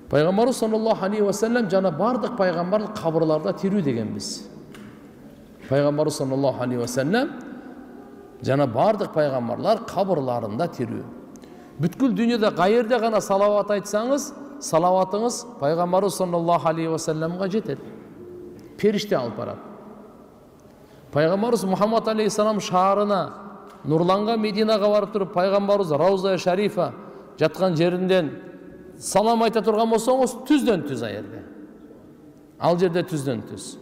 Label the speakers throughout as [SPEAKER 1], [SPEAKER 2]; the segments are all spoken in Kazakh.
[SPEAKER 1] Пайғамбарымыз саллаллаху алейхи ва саллям жана бардық пайғамбарлық қабырларда тирүү дегенбиз. Пайғамбарымыз саллаллаху алейхи ва саллям жана бардық пайғамбарлар қабырларында тирүү. Бүткүл дүниеде қайерде ғана салават айтсаңыз, салаватыңыз пайғамбарымыз саллаллаху алейхи ва саллямға жетеді. Періште алып барады. Пайғамбарымыз Мұхаммад алейхиссалам шаарына, нұрланған Мединаға барып тұрып, пайғамбарымыз Рауза Шарифа жатқан жерінден салам айта тұрған болсаңыз, түзден түз айырды. Ал жерде түзден түз.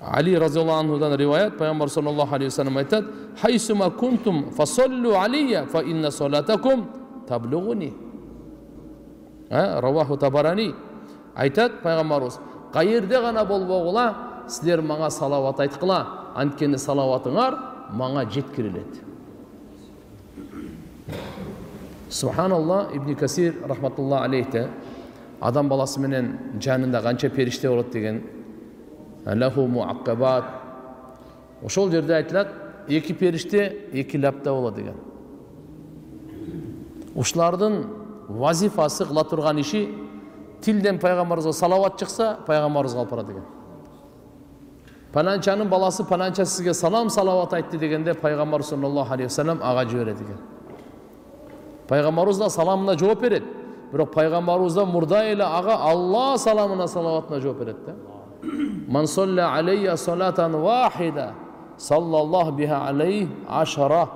[SPEAKER 1] Али разиаллаху анхудан риваят, пайғамбар саллаллаху алейхи ва саллям айтады: "Хайсума кунтум фасаллу алейя фа инна салатакум таблугуни." Раваху Табарани айтады пайғамбарымыз: "Қайерде ғана болбогула, сіздер маңа салават айтқыла, анткени салаватыңар маңа жеткирилет." Субханалла, Ибн Касир рахматулла алейхте адам баласы менен жанында канча периште болот деген лаху муаккабат. Ошол жерде айтылат, эки периште эки лапта болот деген. Ушулардын вазифасы кыла турган иши тилден пайгамбарыбызга салават чыкса, пайгамбарыбызга алып барат деген. Пананчанын баласы пананча сизге салам салават айтты дегенде пайгамбар саллаллаху алейхи ва саллям ага жиберет деген. Пайгамбарыбыз да саламына жооп берет. Бирок пайгамбарыбыз да мурда эле ага Алла саламына салаватына жооп берет да. Ман салла алейя салатан вахида саллаллаху биха алейхи ашара.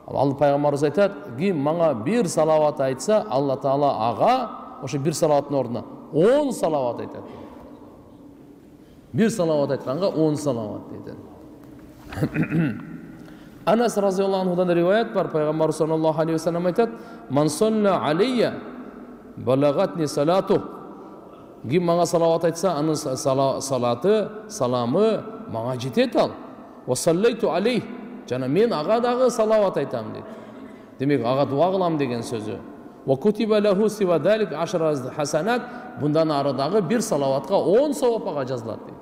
[SPEAKER 1] Алла пайгамбарыбыз айтат, ким мага бир салават айтса, Алла таала ага ошо бир салаваттын ордуна 10 салават айтат. Бир салават айтканга 10 салават дейт. Анас разиаллаху анхудан риваят бар, пайгамбар саллаллаху алейхи ва саллям айтат: "Ман салла алейя балагатни салату." Ким мага салават айтса, анын салаты, саламы мага жетет ал. "Ва саллайту алейхи." Жана мен ага дагы салават айтам дейт. Демек ага дуа кылам деген сөзү. "Ва кутиба лаху сива далик ашара хасанат." Bundan aradагы бир салаватка 10 савап ага жазылат дейт.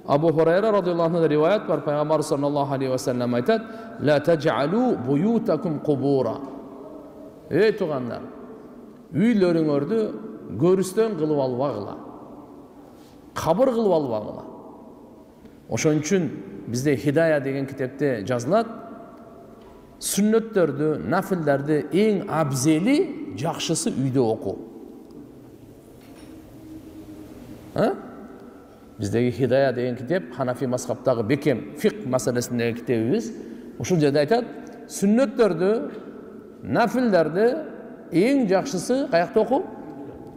[SPEAKER 1] Абу Хурайра радиаллаху анху риваят бар, пайгамбар саллаллаху алейхи ва саллям айтат: "Ла таджалу буютакум кубура." Эй тугандар, үйлөрүңөрдү көрүстөн кылып албагыла. Кабыр кылып албагыла. Ошон үчүн бизде Хидая деген китепте жазылат: сүннөттөрдү, нафилдерди эң абзели, жакшысы үйдө окуу. Биздеги Хидая деген китеп Ханафи мазхабтагы бекем фиқ маселесиндеги китебибиз. Ушул жерде айтат, сүннөттөрдү, нафилдерди эң жакшысы каякта окуу?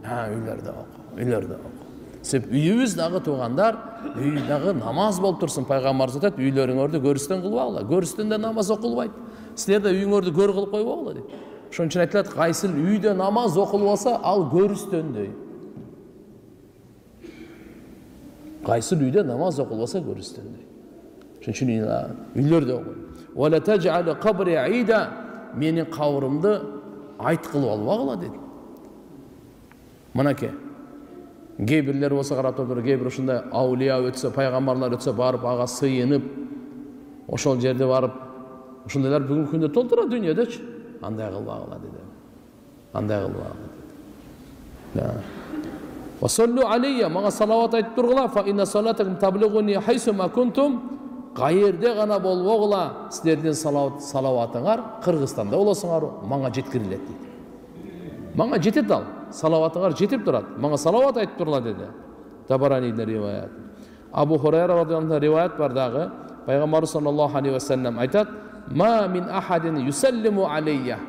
[SPEAKER 1] Үйлөрдө окуу. Үйлөрдө окуу. Себеп үйүбүз дагы туугандар, үй дагы намаз болуп турсун. Пайгамбарыбыз айтат, үйлөрүңөрдү көрүстөн кылбагыла. Көрүстөндө намаз окулбайт. Силер да үйүңөрдү көр кылып койбогула дейт. Ошон үчүн айтылат, кайсыл үйдө намаз окулбаса, ал көрүстөндөй. Кайсыл үйдө намаз окулбаса көрүстөндөй. Ошон үчүн үйлөрдө окуй. "Ва ла таджалу кабри айда." Менин кабырымды айт кылып албагыла дейт. Мынакей кээ бирлер болсо карап туруп, кээ бир ушундай аулия өтсө, пайгамбарлар өтсө барып ага сыйынып, ошол жерде барып, ушундайлар бүгүнкү күндө толтура дүйнөдөчү. Андай кылбагыла деди. Андай кылбагыла деди. "Ва саллу алейя", мага салават айтып тургула, "Фа инна салатакум таблугуни хайсума кунтум." Кайерде гана болбогула, силердин салаватыңар Кыргызстанда болосуңар, мага жеткирилет дейт. Мага жетет ал. Салаватыңар жетип турат. Мага салават айтып турла деди. Табаранидин риваят. Абу Хурайра радиаллаху анху риваят бар дагы, пайгамбар саллаллаху алейхи ва саллям айтат: "Ма мин ахадин юсаллиму алейя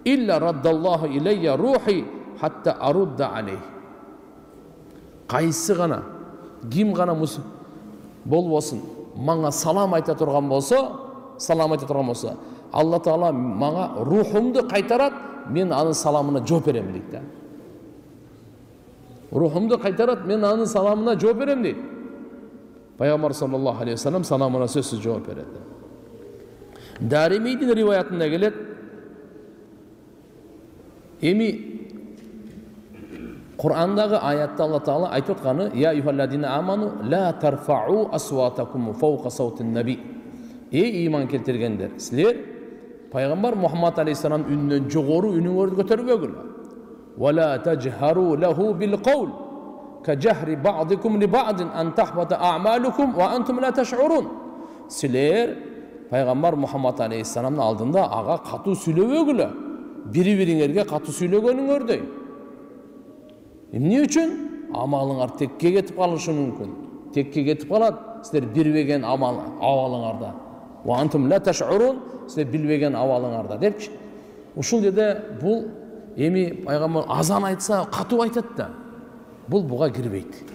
[SPEAKER 1] илля раддаллаху илейя рухи хатта арудда алейх." Кайсы гана, ким гана болбосун, мага салам айта турган болсо, Алла Таала мага рухумду кайтарат, мен анын саламына жооп берем дейт да. Рухумду кайтарат, мен анын саламына жооп берем дейт. Пайгамбар саллаллаху алейхи ва саллям саламына сөзсүз жооп берет. Даримидин риваятында келет, эми Кур'андагы аятта Алла Таала айтып атканы: "Я юхалладина аману ла тарфау асватакум фаука саутин наби." Эй иман келтиргендер, силер пайгамбар Мухаммад алейхиссалам үнүнөн жогору үнүңөрдү көтөрбөгүлө. وَلَا تَجْهَرُوا لَهُ بِالْقَوْلِ كَجَهْرِ بَعْضِكُمْ لِبَعْضٍ أَنْ تَحْبَطَ أَعْمَالُكُمْ وَأَنْتُمْ لَا تَشْعُرُونَ. Силер Пайғамбар Мұхаммад алейхиссаламның алдында аға қату сөйлебегілі, бири-бириңерге қату сөйлегеніңердей. Не үшін? Амалыңар текке кетіп қалышы мүмкін. Текке кетіп қалады, сіздер білбеген авалыңарда. وَأَنْتُمْ لَا تَشْعُرُونَ. Сіздер білбеген авалыңарда депші. Ушыл деді, бұл еми Пайғамбар азан айтса қату айтады да. Бұл бұға кірбейді.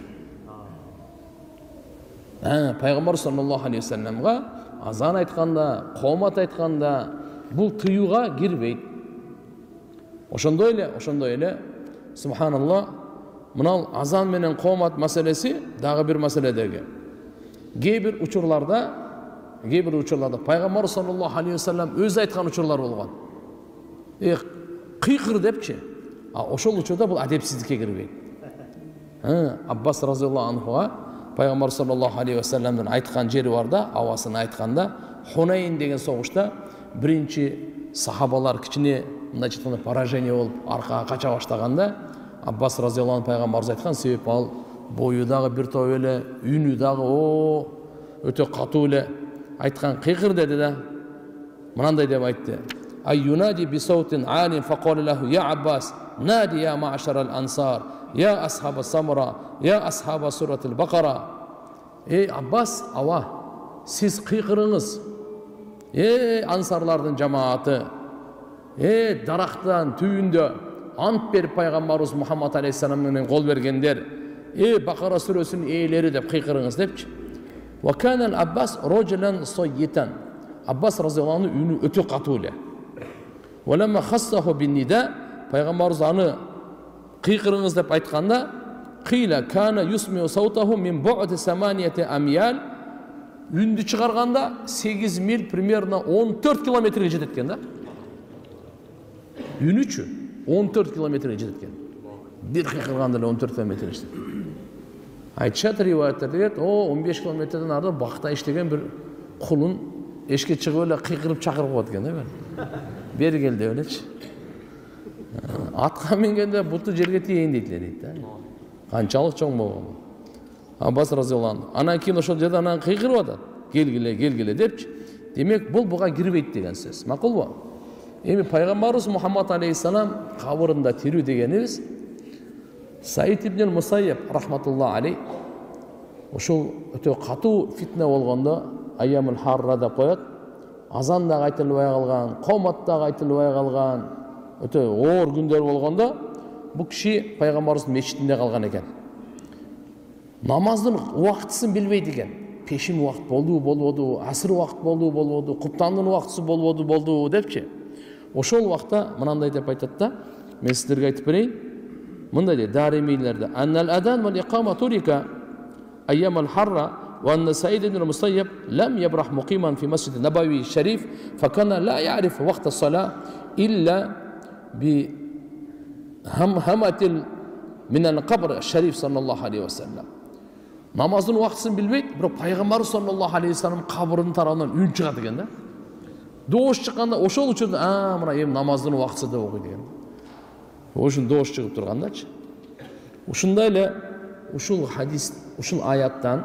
[SPEAKER 1] Пайғамбар саллаллаху алейхи вассаламға азан айтқанда, қомат айтқанда бұл тыюға кірбейді. Ошондой эле, субханаллах, мынау азан менен қомат мәселесі дағы бір мәселедегі. Кейбір учурларда Пайғамбар саллаллаху алейхи вассалам өзі айтқан учурлар болған. Қиқыр депші. Ошол учурда бұл әдепсіздікке кірбейді. Аббас разиаллаху анхуға Пайғамбар саллаллаху алейхи вассаламның айтқан жері барда, ауасын айтқанда, Хунайн деген соғышта бірінші сахабалар кішіне поражение болып арқаға қача баштағанда, Аббас разиаллаху анху Пайғамбарымыз айтқан себеп ал бойыдағы бір топ еле, үйнідағы өте қату еле айтқан қиқыр деді да, мынандай деп айтты. Айюнади бисаутин алин фақали лаху я Аббас нади я маашар ал-ансар я асхаба самра я асхаба сурат al-бақара. Аббас, ава, сіз қиқырыңыз. Ансарлардың жамааты, дарақтан түйінде ант беріп Пайғамбарымыз Мұхаммад алейхиссаламмен қол бергендер, Бақара сүресінің иелері деп қиқырыңыз депші. Ва канал Аббас роджалан сойитан. Аббас разиаллаху анху үні өте қатулы. Ва ламма хассаху бин нида, Пайғамбарымыз аны қиқырыңыз деп айтқанда, қила кана юсмиу саутаху мин бу'ди 8 амиял. Үнді шығарғанда 8 миль примерно 14 километрге жететкен да. Үні үші 14 километрге жететкен. Bir қиқырғанда 14 километр ішті. Айтшат риуаяттар 15 километрден арды бақта іштеген бір құлын ешке шығып өлі қиқырып чақырып қойдыкен да. Бері келді өлечі. Атқа менгенде бұты жерге тиейін дейді. Қаншалық чоң болған. Аббас разиаллаху анху. Анан кейін ошол жерде анан қиқырып атат. Келгіле депчі. Демек бұл бұға кірбейді деген сөз. Мақұл ба? Эми Пайғамбарымыз Мұхаммад алейхиссалам қабырында тирүү дегенибиз Саид ибн Мусайяб рахматуллах алейх ошол өтө катуу фитне болгондо Айямул Харра деп коет. Азан да айтылбай калган, комат да айтылбай калган, өтө оор күндөр болгондо бул киши Пайгамбарыбыздын мечитинде калган экен. Намаздын убактысын билбейт экен. Пешин убакыт болду, асыр убакыт болду, куптандын убактысы болду депчи. Ошол убакта мынандай деп айтат да, мен сиздерге айтып берейин. Мындай дейт Даримилерде: "Аннал адан вал иқама турика Айямул Харра ва анна Саид ибн Мусайяб лам ябрах муқиман фи масджид Набави шариф, факана ла я'риф вақт ас-сала илля би хаматил мин ал-қабр аш-шариф саллаллаху алейхи ва саллам." Намаздын убактысын билбейт, бирок Пайгамбар саллаллаху алейхи ва саллам кабырдын тарабынан үн чыгат экен да. Доош чыкканда ошол учурда мына эми намаздын убактысы деп окуйт экен. Ошон доош чыгып тургандачы. Ушундай эле ушул хадис, ушул аяттан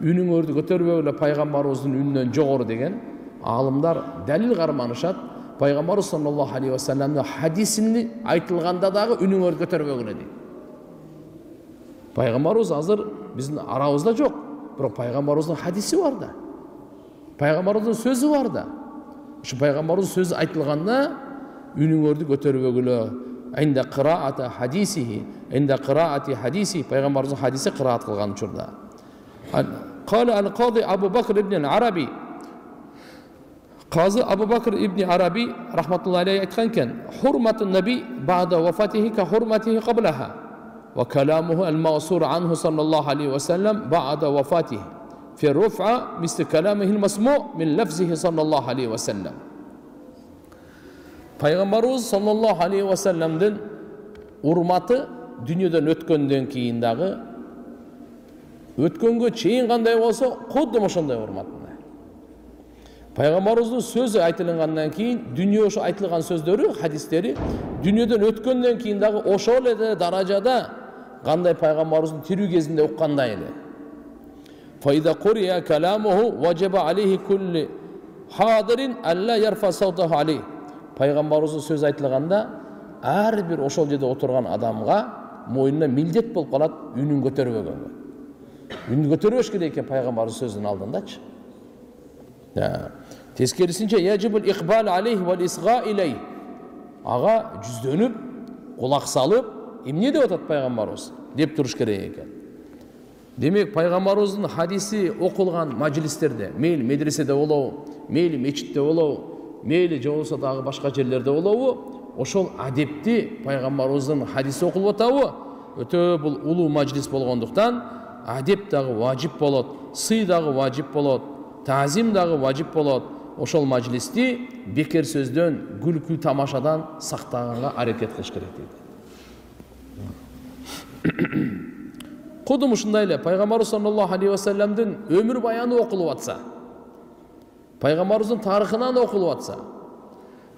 [SPEAKER 1] үнүңөрдү көтөрбөгүлө Пайгамбарыбыздын үнүнөн жогору деген аалымдар далил карманышат. Пайгамбар саллаллаху алейхи ва салламдын хадисини айтылганда дагы үнүңөрдү көтөрбөгүлө дейт. Пайгамбарыбыз азыр биздин арабызда жок, бирок Пайгамбарыбыздын хадиси бар да. Пайгамбарыбыздын сөзү бар да. Ошо Пайгамбарыбыздын сөзү айтылганда үнүңөрдү көтөрбөгүлө. Инда кыраати хадиси, Пайгамбарыбыздын хадиси кыраат кылган учурда. Кала ал-Кади Абу Бакр ибн al-Arabi. Qazi Abu Bakr ibn Arabi rahmatullahi alayhi aytgan ekan: "Hurmatun nabiy ba'da wafatihi ka hurmatihi qablaha wa kalamuhu al-mawsur anhu sallallahu alayhi wa sallam ba'da wafatihi fi ruf'a misl kalamihi al-masmu' min lafzihi sallallahu alayhi wa sallam." Пайгамбарыбыз саллаллаху алейхи ва салламдын урматы дүнүйөдөн өткөндөн кийин дагы өткөнгө чейин кандай болсо, кудду ошондой урматында. Пайгамбарыбыздын сөзү айтылгандан кийин дүнүйө ошо айтылган сөздөрү, хадистери Дүниеден өткөндөн кийин дагы ошол эле даражада кандай пайгамбарыбыздын тирүү кезинде уккандай эле. Файда курия каламуху ваджаба алейхи кулли хадирин алла ярфа саутаху алейх. Пайгамбарыбыздын сөз айтылганда ар бир ошол жерде отурган адамга мойнуна милдет болуп калат үнүн көтөрбөгөнгө. Үнүн көтөрбөш керек экен пайгамбарыбыздын сөзүнүн алдындачы. Тескерисинче яжибул икбал алейх вал исга илей. Ага жүздөнүп, кулак салып, эмне деп атат пайгамбарыбыз деп туруш керек экен. Демек пайгамбарыбыздын хадиси окулган мажлистерде, мейли медреседе болобу, мейли мечитте болобу, мейли же болбосо дагы башка жерлерде болобу, ошол адепти пайгамбарыбыздын хадиси окулуп атабы? Өтө бул улуу мажлис болгондуктан адеп дагы важип болот, сый дагы важип болот, таазим дагы важип болот. Ошол мажлисти бекер сөздөн, күлкү тамашадан сактаганга аракет кылыш керек дейт. Кудум ушундай эле пайгамбарыбыз саллаллаху алейхи ва салламдын өмүр баяны окулуп атса, пайгамбарыбыздын тарыхынан окулуп атса,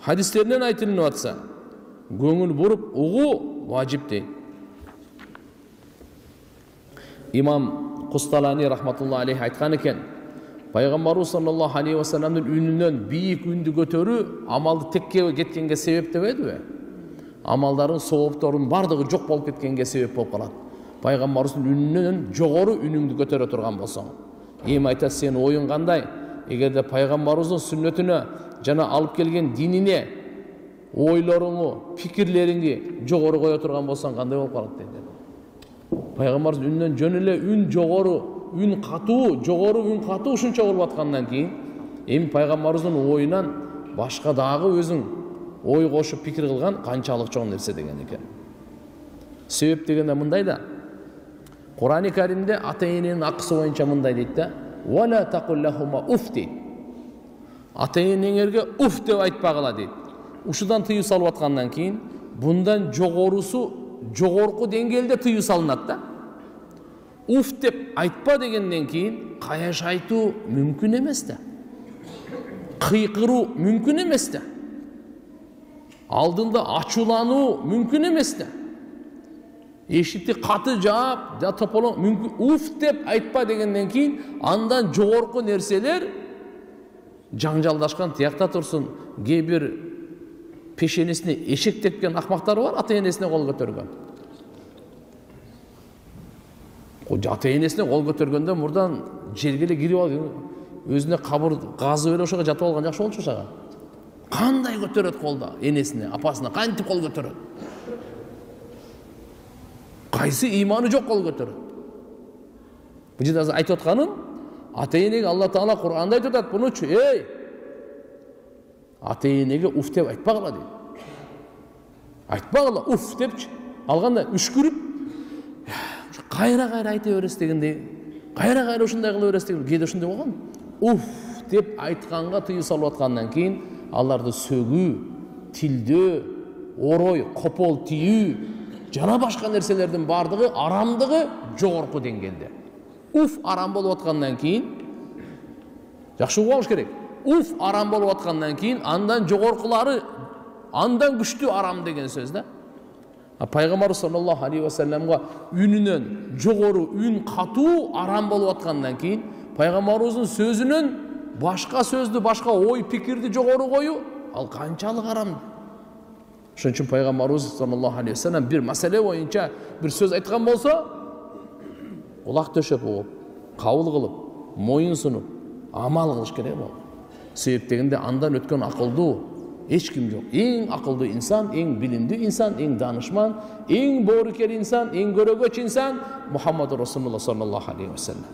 [SPEAKER 1] хадистеринен айтылып атса, көңүл буруп угуу важип дейт. Имам Кусталани рахматуллаху алейхи айткан экен, пайгамбарыбыз саллаллаху алейхи ва салламдын үнүнөн бийик үндү көтөрүү амалды текке кеткенге себеп дебедиби? Амалдардын соопторунун бардыгы жок болуп кеткенге себеп болуп калат. Пайгамбарыбыздын үнүнөн жогору үнүңдү көтөрө турган болсоң, эми айтат сенин оюң кандай? Эгерде пайгамбарыбыздын сүннөтүнө жана алып келген динине ойлоруңу, пикирлериңди жогору кое турган болсоң кандай болуп калат дейт. Пайгамбарыбыздын үнүнөн жөн эле үн жогору, үн катуу, жогору үн катуу ушунча болуп аткандан кийин, эми пайгамбарыбыздын оюнан башка дагы өзүң ой кошуп пикир кылган канчалык чоң нерсе деген экен. Себеп дегенде мындай да. Кур'ан-ы Каримде ата-эненин акысы боюнча мындай дейт да: "Вала тaqul уф" дейт. Ата-энеңерге уф деп айтпагыла дейт. Ушудан тыюу салып аткандан кийин, bundan жогорусу, жогорку деңгээлде тыюу салынат да. Уф деп айтпа дегенден кийин каяш айтуу мүмкүн эмес да. Кыйкыруу мүмкүн эмес да. Алдында ачуулануу мүмкүн эмес да. Эшикти каты жаап, да тополоң мүмкүн. Уф деп айтпа дегенден кийин андан жогорку нерселер жаңжалдашкан тиякта турсун. Кээ бир пешенесине эшек тепкен акмактар бар, ата-энесине кол көтөргөн. Ата-энесине кол көтөргөндө мурдан жерге эле кирип алып, өзүнө кабыр казып эле ошого жатып алган жакшы болчу ошага. Кандай көтөрөт колда энесине, апасына кантип кол көтөрөт? Кайсы иманы жок кол көтөрөт? Бул жерде айтып атканым, ата-энеге Алла Таала Кур'анда айтып атат, бунучу, эй, ата-энеге уф деп айтпагыла дейт. Айтпагыла уф депчи. Алганда үшкүрүп, кайра айта бересиз дегендей, кайра ушундай кыла бересиз деген, кээде ушундай болгон. Уф деп айтканга тыюу салып аткандан кийин аларды сөгүү, тилдөө, орой, копол тиүү, жана башка нерселердин бардыгы арамдыгы жогорку деңгээлде. Уф арам болуп аткандан кийин, жакшы угуш керек. Уф арам болуп аткандан кийин андан жогоркулары андан күчтүү арам деген сөз да. Пайгамбар саллаллаху алейхи ва салламга үнүнөн жогору үн катуу арам болуп аткандан кийин пайгамбарыбыздын сөзүнөн башка сөздү, башка ой пикирди жогору коюу ал канчалык арам. Ошон үчүн пайгамбарыбыз саллаллаху алейхи ва саллам бир маселе боюнча бир сөз айткан болсо, кулак төшөп угуп, кабыл кылып, моюн сунуп, амал кылыш керек болот. Себеп дегенде андан өткөн акылдуу эч ким жок. Эң акылдуу инсан, эң билимдүү инсан, эң данышман, эң боорукер инсан, эң көрөгөч инсан Мухаммад Расулуллах саллаллаху алейхи ва саллам.